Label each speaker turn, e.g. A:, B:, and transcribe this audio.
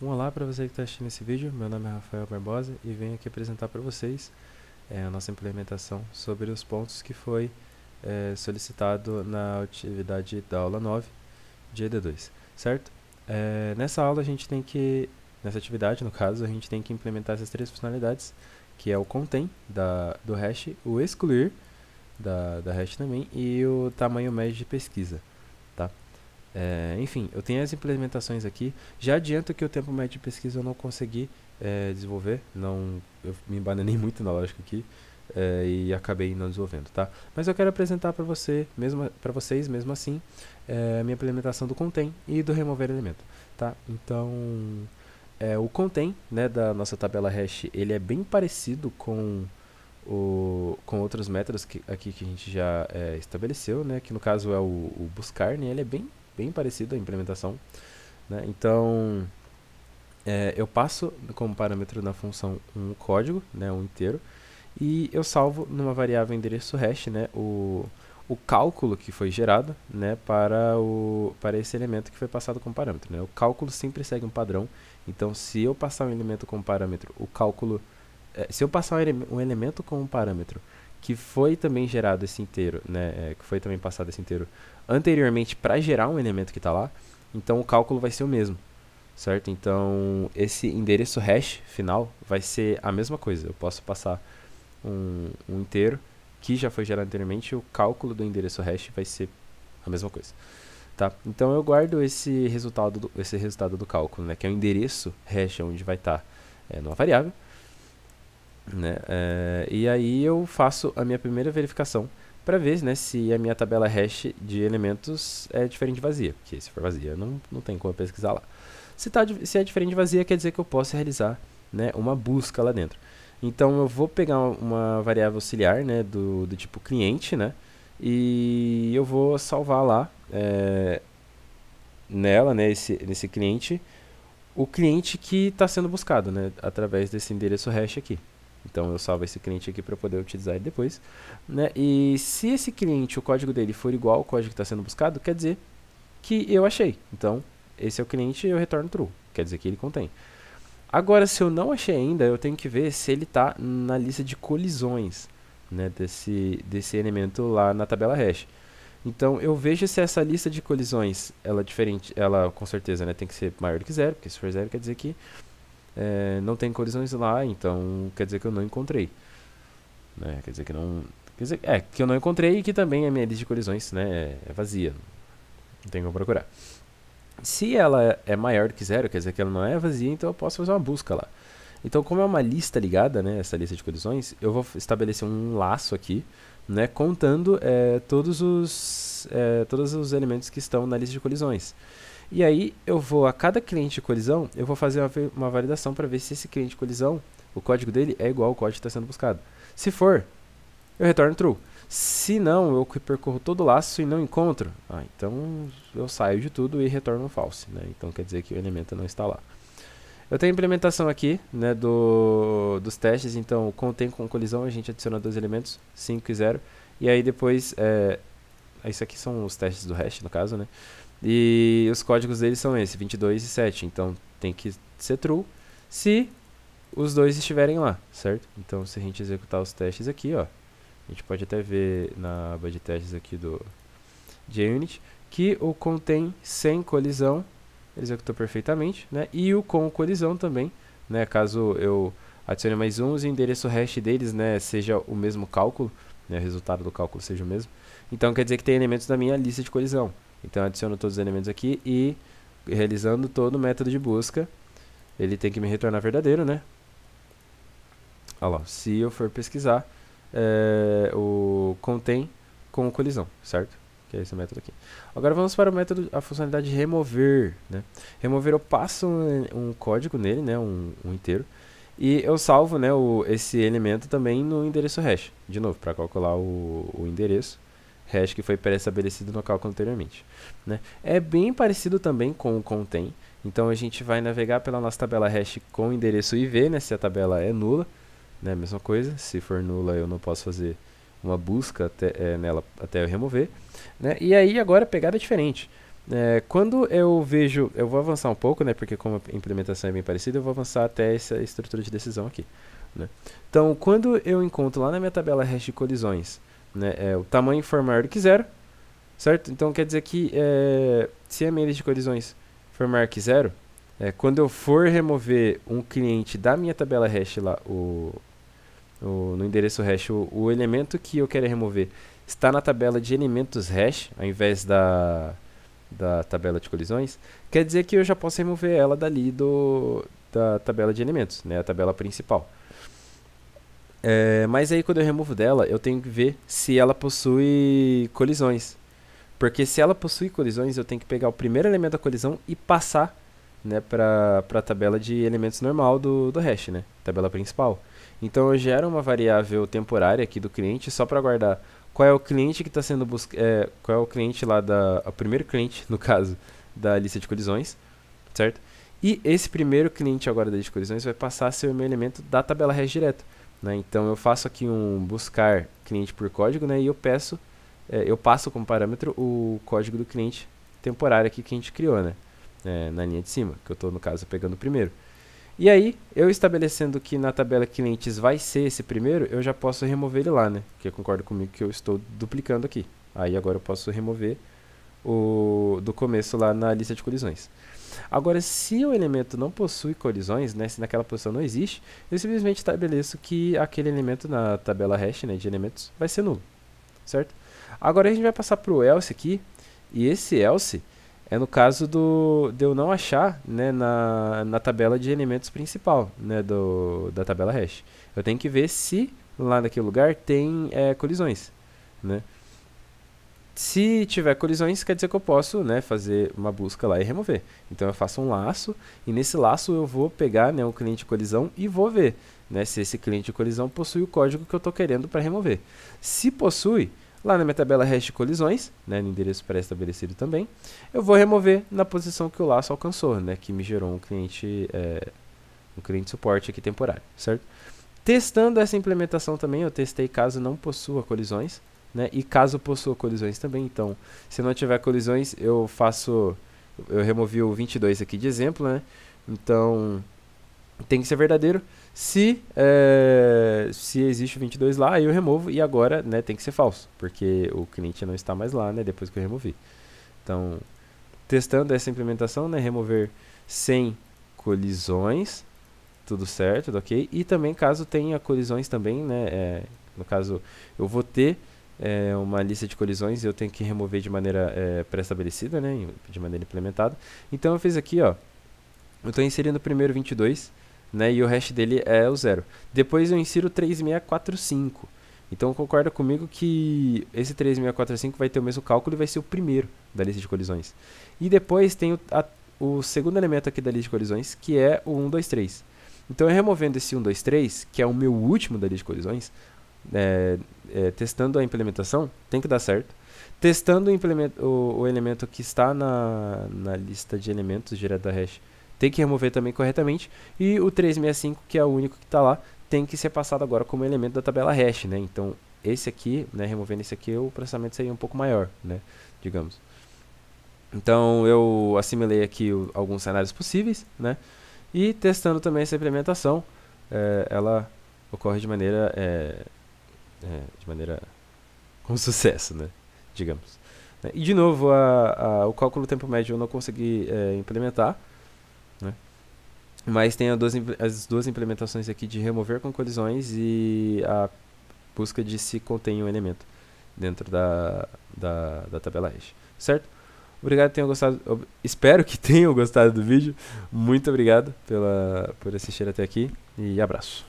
A: Um olá para você que está assistindo esse vídeo, meu nome é Rafael Barbosa e venho aqui apresentar para vocês a nossa implementação sobre os pontos que foi solicitado na atividade da aula 9 de ED2, certo? Nessa aula a gente tem que, nessa atividade no caso, a gente tem que implementar essas três funcionalidades, que é o contém do hash, o excluir da hash também e o tamanho médio de pesquisa, tá? Enfim, eu tenho as implementações aqui. Já adianto que o tempo médio de pesquisa eu não consegui desenvolver. Eu me embananei muito na lógica aqui e acabei não desenvolvendo, tá? Mas eu quero apresentar para vocês mesmo assim a minha implementação do contém e do remover elemento, tá? Então, o contém, né, da nossa tabela hash, ele é bem parecido com outros métodos aqui que a gente já estabeleceu, né, que no caso é o buscar, né, ele é bem parecido a implementação, né? Então, eu passo como parâmetro na função um código, né, um inteiro, e eu salvo numa variável endereço hash, né, o cálculo que foi gerado, né, para esse elemento que foi passado como parâmetro, né? O cálculo sempre segue um padrão, então se eu passar um elemento como parâmetro, o cálculo se eu passar um elemento com um parâmetro que foi também gerado esse inteiro, né, que foi também passado esse inteiro anteriormente para gerar um elemento que está lá, então o cálculo vai ser o mesmo, certo? Então esse endereço hash final vai ser a mesma coisa. Eu posso passar um inteiro que já foi gerado anteriormente, e o cálculo do endereço hash vai ser a mesma coisa, tá? Então eu guardo esse resultado do cálculo, né, que é o endereço hash onde vai estar numa variável, né? E aí eu faço a minha primeira verificação para ver, né, se a minha tabela hash de elementos é diferente de vazia, porque se for vazia não tem como pesquisar lá. Se é diferente de vazia, quer dizer que eu posso realizar, né, uma busca lá dentro. Então eu vou pegar uma variável auxiliar, né, do tipo cliente, né, e eu vou salvar lá nela, né, nesse cliente, o cliente que está sendo buscado, né, através desse endereço hash aqui. Então eu salvo esse cliente aqui para poder utilizar ele depois, né? E se esse cliente, o código dele for igual ao código que está sendo buscado, quer dizer que eu achei. Então esse é o cliente e eu retorno true, quer dizer que ele contém. Agora, se eu não achei ainda, eu tenho que ver se ele está na lista de colisões, né, desse elemento lá na tabela hash. Então eu vejo se essa lista de colisões ela é diferente, ela com certeza, né, tem que ser maior do que zero, porque se for zero quer dizer que não tem colisões lá, então quer dizer que eu não encontrei, né? Quer dizer que não, que eu não encontrei e que também a minha lista de colisões, né, é vazia, não tem como procurar. Se ela é maior do que zero, quer dizer que ela não é vazia, então eu posso fazer uma busca lá. Então, como é uma lista ligada, né, essa lista de colisões, eu vou estabelecer um laço aqui, né, contando todos os elementos que estão na lista de colisões. E aí eu vou, a cada cliente de colisão, eu vou fazer uma validação para ver se esse cliente de colisão, o código dele é igual ao código que está sendo buscado. Se for, eu retorno true. Se não, eu percorro todo o laço e não encontro, então eu saio de tudo e retorno false, né? Então quer dizer que o elemento não está lá. Eu tenho a implementação aqui, né, dos testes, então contém com colisão, a gente adiciona dois elementos, 5 e 0, e aí depois, isso aqui são os testes do hash, no caso, né? E os códigos deles são esse, 22 e 7. Então tem que ser true se os dois estiverem lá, certo? Então se a gente executar os testes aqui, ó, a gente pode até ver na aba de testes aqui do JUnit que o contém sem colisão ele executou perfeitamente, né? E o com colisão também, né? Caso eu adicione mais uns e o endereço hash deles, né, seja o mesmo cálculo, né, o resultado do cálculo seja o mesmo. Então quer dizer que tem elementos da minha lista de colisão. Então eu adiciono todos os elementos aqui e realizando todo o método de busca, ele tem que me retornar verdadeiro, né? Olha lá, se eu for pesquisar, o contém com colisão, certo? Que é esse método aqui. Agora vamos para o método, a funcionalidade de remover, né? Remover, eu passo um código nele, né, um inteiro, e eu salvo, né, esse elemento também no endereço hash, de novo, para calcular o endereço hash que foi pré-estabelecido no cálculo anteriormente, né? É bem parecido também com o contém, então a gente vai navegar pela nossa tabela hash com o endereço IV, né, se a tabela é nula, né, mesma coisa, se for nula eu não posso fazer uma busca nela até eu remover, né? E aí agora a pegada é diferente. Quando eu vejo, eu vou avançar um pouco, né, porque como a implementação é bem parecida, eu vou avançar até essa estrutura de decisão aqui, né. Então, quando eu encontro lá na minha tabela hash de colisões, né, o tamanho for maior do que zero, certo? Então quer dizer que se a minha lista de colisões for maior que zero, quando eu for remover um cliente da minha tabela hash lá, no endereço hash, o elemento que eu quero remover está na tabela de elementos hash, ao invés da tabela de colisões, quer dizer que eu já posso remover ela dali da tabela de elementos, né, a tabela principal. Mas aí quando eu removo dela, eu tenho que ver se ela possui colisões. Porque se ela possui colisões, eu tenho que pegar o primeiro elemento da colisão e passar, né, para a tabela de elementos normal do hash, né, tabela principal. Então eu gero uma variável temporária aqui do cliente só para guardar qual é o cliente que está sendo buscado, qual é o cliente lá o primeiro cliente, no caso, da lista de colisões, certo? E esse primeiro cliente agora da lista de colisões vai passar a ser o meu elemento da tabela hash direto, né? Então eu faço aqui um buscar cliente por código, né, e eu passo como parâmetro o código do cliente temporário aqui que a gente criou, né, na linha de cima, que eu estou, no caso, pegando o primeiro. E aí, eu estabelecendo que na tabela clientes vai ser esse primeiro, eu já posso remover ele lá, né? Que concorda comigo que eu estou duplicando aqui. Aí agora eu posso remover o do começo lá na lista de colisões. Agora, se o elemento não possui colisões, né, se naquela posição não existe, eu simplesmente estabeleço que aquele elemento na tabela hash, né, de elementos vai ser nulo, certo? Agora a gente vai passar para o else aqui, e esse else é no caso de eu não achar, né, na tabela de elementos principal, né, da tabela hash. Eu tenho que ver se lá naquele lugar tem colisões, né. Se tiver colisões, quer dizer que eu posso, né, fazer uma busca lá e remover. Então eu faço um laço, e nesse laço eu vou pegar, né, um cliente de colisão e vou ver, né, se esse cliente de colisão possui o código que eu estou querendo para remover. Se possui, lá na minha tabela hash de colisões, né, no endereço pré-estabelecido também, eu vou remover na posição que o laço alcançou, né, que me gerou um cliente suporte aqui temporário, certo? Testando essa implementação também, eu testei caso não possua colisões, né, e caso possua colisões também. Então, se não tiver colisões, eu removi o 22 aqui de exemplo, né, então tem que ser verdadeiro. Se existe o 22 lá, aí eu removo, e agora, né, tem que ser falso, porque o cliente não está mais lá, né, depois que eu removi. Então, testando essa implementação, né, remover sem colisões, tudo certo, tudo ok. E também caso tenha colisões também, né, no caso eu vou ter uma lista de colisões e eu tenho que remover de maneira pré-estabelecida, né, de maneira implementada. Então eu fiz aqui, ó, eu estou inserindo o primeiro 22, né, e o hash dele é o 0. Depois eu insiro 3645. Então concorda comigo que esse 3645 vai ter o mesmo cálculo e vai ser o primeiro da lista de colisões. E depois tem o segundo elemento aqui da lista de colisões, que é o 123. Então eu removendo esse 123, que é o meu último da lista de colisões, testando a implementação, tem que dar certo. Testando o elemento que está na lista de elementos direto da hash, tem que remover também corretamente. E o 365, que é o único que está lá, tem que ser passado agora como elemento da tabela hash, né? Então, esse aqui, né, removendo esse aqui, o processamento seria um pouco maior, né, digamos. Então, eu assimilei aqui alguns cenários possíveis, né? E testando também essa implementação, ela ocorre de maneira com sucesso, né, digamos. E de novo, o cálculo tempo médio eu não consegui implementar, né? Mas tem as duas implementações aqui de remover com colisões e a busca de se contém um elemento dentro da tabela hash, certo? Obrigado, tenham gostado. Espero que tenham gostado do vídeo. Muito obrigado por assistir até aqui e abraço.